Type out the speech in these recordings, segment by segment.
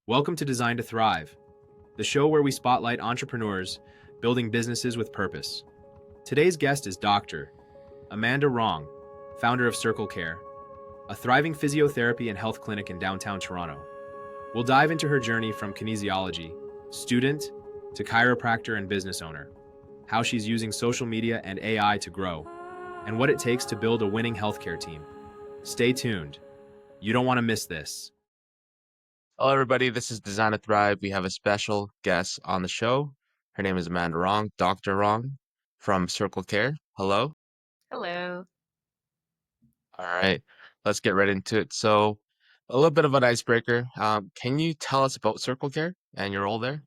Welcome to Design to Thrive, the show where we spotlight entrepreneurs building businesses with purpose. Today's guest is Dr. Amanda Rong, founder of Circle Care, a thriving physiotherapy and health clinic in downtown Toronto. We'll dive into her journey from kinesiology, student, to chiropractor and business owner, how she's using social media and AI to grow, and what it takes to build a winning healthcare team. Stay tuned. You don't want to miss this. Hello, everybody. This is Design to Thrive. We have a special guest on the show. Her name is Amanda Rong, Dr. Rong from Circle Care. Hello. Hello. All right. Let's get right into it. So, a little bit of an icebreaker. Can you tell us about Circle Care and your role there?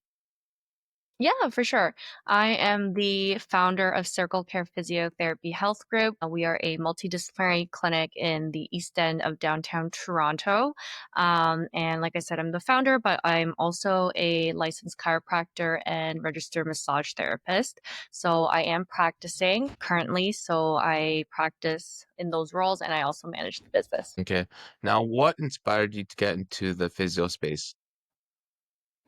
Yeah, for sure. I am the founder of Circle Care Physiotherapy Health Group. We are a multidisciplinary clinic in the East End of downtown Toronto. And like I said, I'm the founder, but I'm also a licensed chiropractor and registered massage therapist. So I am practicing currently. So I practice in those roles and I also manage the business. Okay. Now, what inspired you to get into the physio space?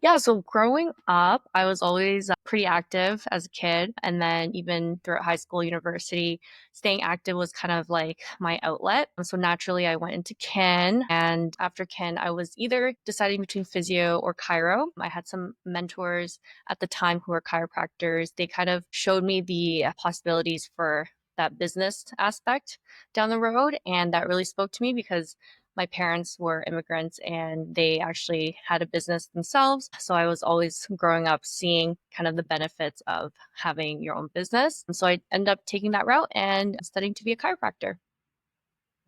Yeah, so growing up, I was always pretty active as a kid. And then even throughout high school, university, staying active was kind of like my outlet. So naturally, I went into kin. And after kin, I was either deciding between physio or chiro. I had some mentors at the time who were chiropractors. They kind of showed me the possibilities for that business aspect down the road. And that really spoke to me because my parents were immigrants and they actually had a business themselves. So I was always growing up seeing kind of the benefits of having your own business. And so I ended up taking that route and studying to be a chiropractor.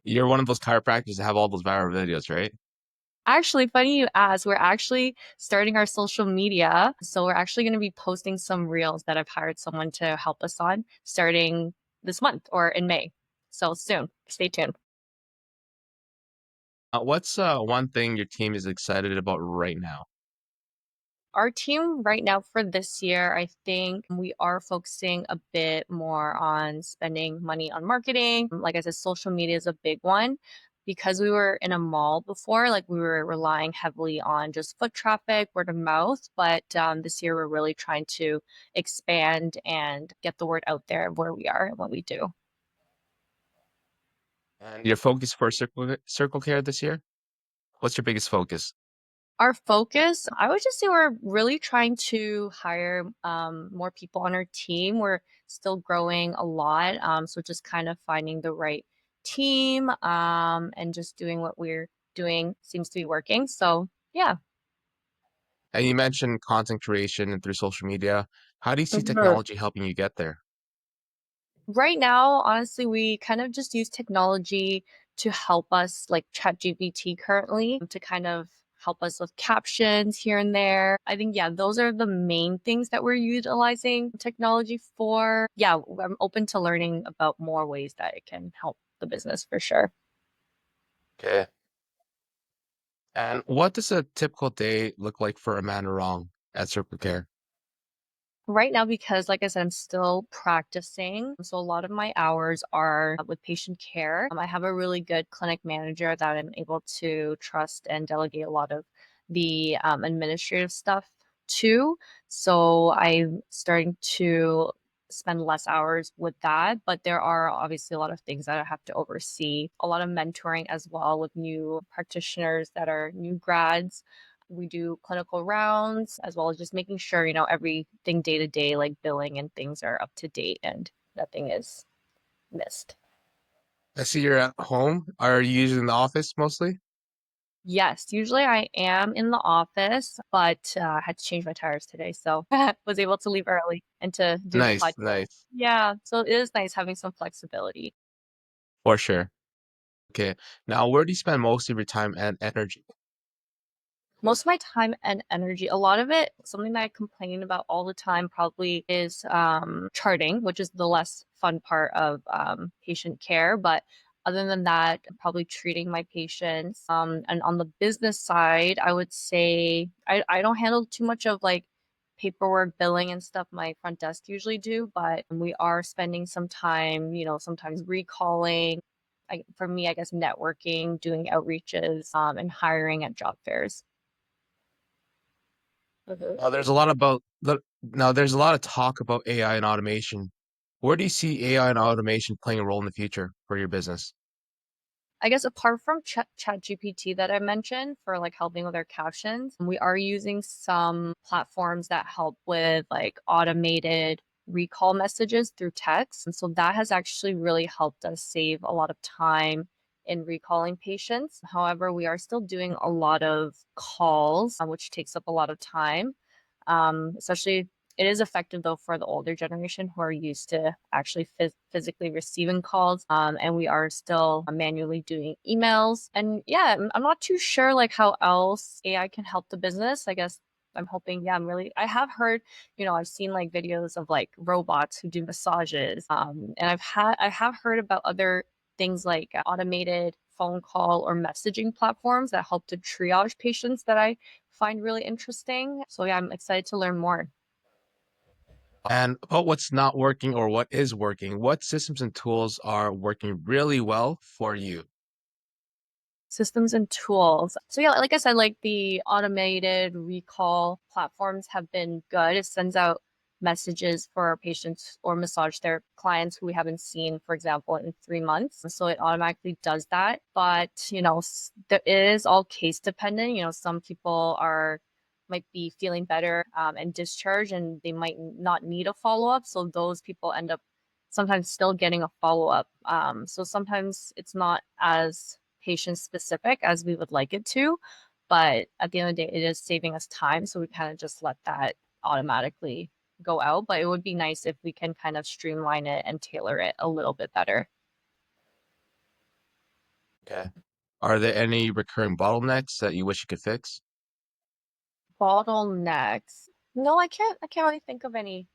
You're one of those chiropractors that have all those viral videos, right? Actually, funny you ask, we're actually starting our social media. So we're actually going to be posting some reels that I've hired someone to help us on starting this month or in May. So soon. Stay tuned. What's one thing your team is excited about right now? Our team right now for this year, I think we are focusing a bit more on spending money on marketing. Like I said, social media is a big one. Because we were in a mall before, like we were relying heavily on just foot traffic, word of mouth. But this year, we're really trying to expand and get the word out there of where we are and what we do. And your focus for Circle Care this year? What's your biggest focus? Our focus, I would just say we're really trying to hire more people on our team. We're still growing a lot. So just kind of finding the right team and just doing what we're doing seems to be working. So yeah. And you mentioned content creation and through social media. How do you see Mhm. technology helping you get there? Right now, honestly, we kind of just use technology to help us, like ChatGPT currently, to kind of help us with captions here and there. I think, yeah, those are the main things that we're utilizing technology for. Yeah, I'm open to learning about more ways that it can help the business for sure. Okay. And what does a typical day look like for Amanda Rong at Circle Care? Right now, because like I said, I'm still practicing. So a lot of my hours are with patient care. I have a really good clinic manager that I'm able to trust and delegate a lot of the administrative stuff to. So I'm starting to spend less hours with that. But there are obviously a lot of things that I have to oversee, a lot of mentoring as well with new practitioners that are new grads. We do clinical rounds as well as just making sure, everything day to day, like billing and things are up to date and nothing is missed. I see you're at home. Are you usually in the office mostly? Yes, usually I am in the office, but I had to change my tires today. So was able to leave early and to do the Nice, podcast. nice. Yeah. So it is nice having some flexibility. For sure. Okay. Now, where do you spend most of your time and energy? Most of my time and energy, a lot of it, something that I complain about all the time probably is charting, which is the less fun part of patient care. But other than that, probably treating my patients. And on the business side, I would say I don't handle too much of like paperwork, billing, and stuff. My front desk usually do, but we are spending some time, sometimes recalling. For me, I guess networking, doing outreaches, and hiring at job fairs. Mhm. There's a lot about the now there's a lot of talk about AI and automation. Where do you see AI and automation playing a role in the future for your business? I guess apart from ChatGPT that I mentioned for like helping with our captions, we are using some platforms that help with like automated recall messages through text. And so that has actually really helped us save a lot of time in recalling patients. However, we are still doing a lot of calls, which takes up a lot of time. Especially it is effective though for the older generation who are used to actually physically receiving calls. And we are still manually doing emails. And yeah, I'm not too sure like how else AI can help the business. I guess I'm hoping, yeah, I have heard, I've seen like videos of like robots who do massages. And I have heard about other things like automated phone call or messaging platforms that help to triage patients that I find really interesting. So yeah, I'm excited to learn more. And about what's not working or what is working, what systems and tools are working really well for you? Systems and tools. So yeah, like I said, like the automated recall platforms have been good. It sends out messages for our patients or massage their clients who we haven't seen, for example, in 3 months. So it automatically does that. But, it is all case dependent. Some people might be feeling better and discharged and they might not need a follow-up. So those people end up sometimes still getting a follow-up. So sometimes it's not as patient specific as we would like it to. But at the end of the day, it is saving us time. So we kind of just let that automatically go out. But it would be nice if we can kind of streamline it and tailor it a little bit better. Okay. Are there any recurring bottlenecks that you wish you could fix? Bottlenecks. No, I can't really think of any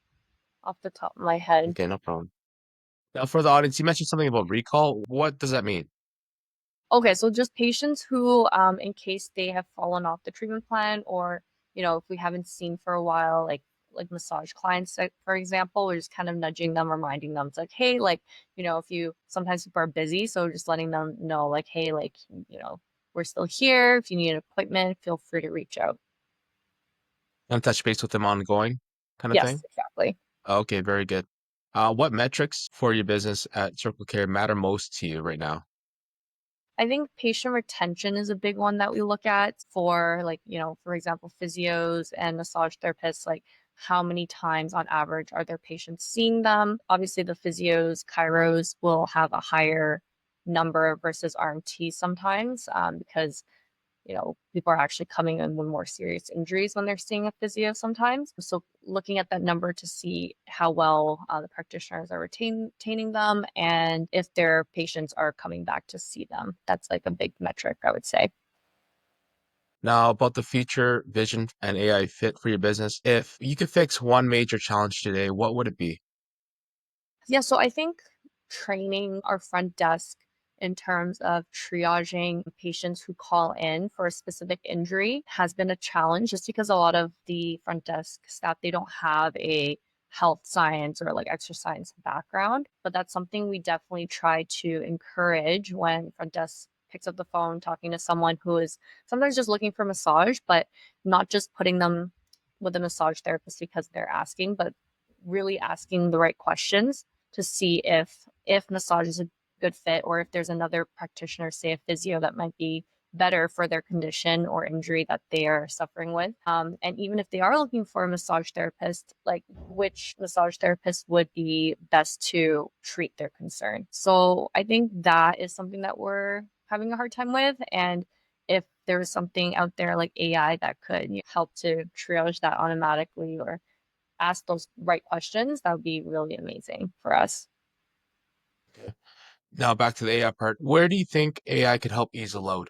off the top of my head. Okay, no problem. Now, for the audience, you mentioned something about recall. What does that mean? Okay, so just patients who, in case they have fallen off the treatment plan, or if we haven't seen for a while, like massage clients, like, for example, we're just kind of nudging them, reminding them. It's like, hey, like if you sometimes people are busy, so just letting them know, like, hey, like we're still here. If you need an appointment, feel free to reach out. And touch base with them ongoing kind of Yes, thing? exactly. Okay, very good. What metrics for your business at Circle Care matter most to you right now? I think patient retention is a big one that we look at for like, for example, physios and massage therapists, like how many times on average are their patients seeing them? Obviously, the physios, chiros will have a higher number versus RMT sometimes because people are actually coming in with more serious injuries when they're seeing a physio sometimes. So looking at that number to see how well the practitioners are retaining them and if their patients are coming back to see them. That's like a big metric, I would say. Now, about the future vision and AI fit for your business. If you could fix one major challenge today, what would it be? Yeah, so I think training our front desk in terms of triaging patients who call in for a specific injury has been a challenge just because a lot of the front desk staff they don't have a health science or like exercise science background, but that's something we definitely try to encourage when front desk picks up the phone talking to someone who is sometimes just looking for massage, but not just putting them with a massage therapist because they're asking, but really asking the right questions to see if massage is a good fit or if there's another practitioner, say a physio, that might be better for their condition or injury that they are suffering with. And even if they are looking for a massage therapist, like which massage therapist would be best to treat their concern. So I think that is something that we're having a hard time with. And if there's something out there like AI that could help to triage that automatically or ask those right questions, that would be really amazing for us. Okay. Now, back to the AI part. Where do you think AI could help ease the load?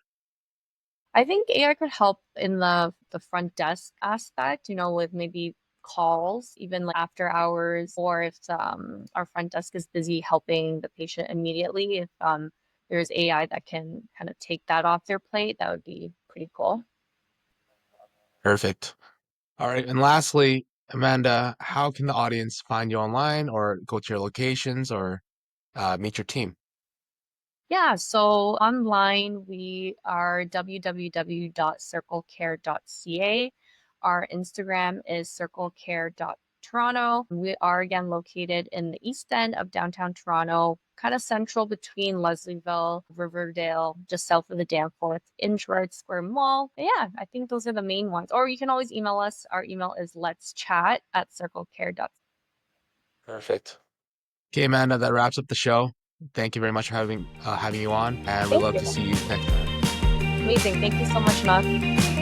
I think AI could help in the front desk aspect, with maybe calls, even like after hours, or if our front desk is busy helping the patient immediately. If there's AI that can kind of take that off their plate, that would be pretty cool. Perfect. All right. And lastly, Amanda, how can the audience find you online or go to your locations or meet your team? Yeah, so online we are www.circlecare.ca. Our Instagram is circlecare.toronto. We are again located in the east end of downtown Toronto, kind of central between Leslieville, Riverdale, just south of the Danforth, in Gerrard Square Mall. But yeah, I think those are the main ones. Or you can always email us. Our email is letschat@circlecare.ca. Perfect. Okay, Amanda, that wraps up the show. Thank you very much for having you on, and we'd Thank love you. to see you next time. Amazing. Thank you so much, Ngoc.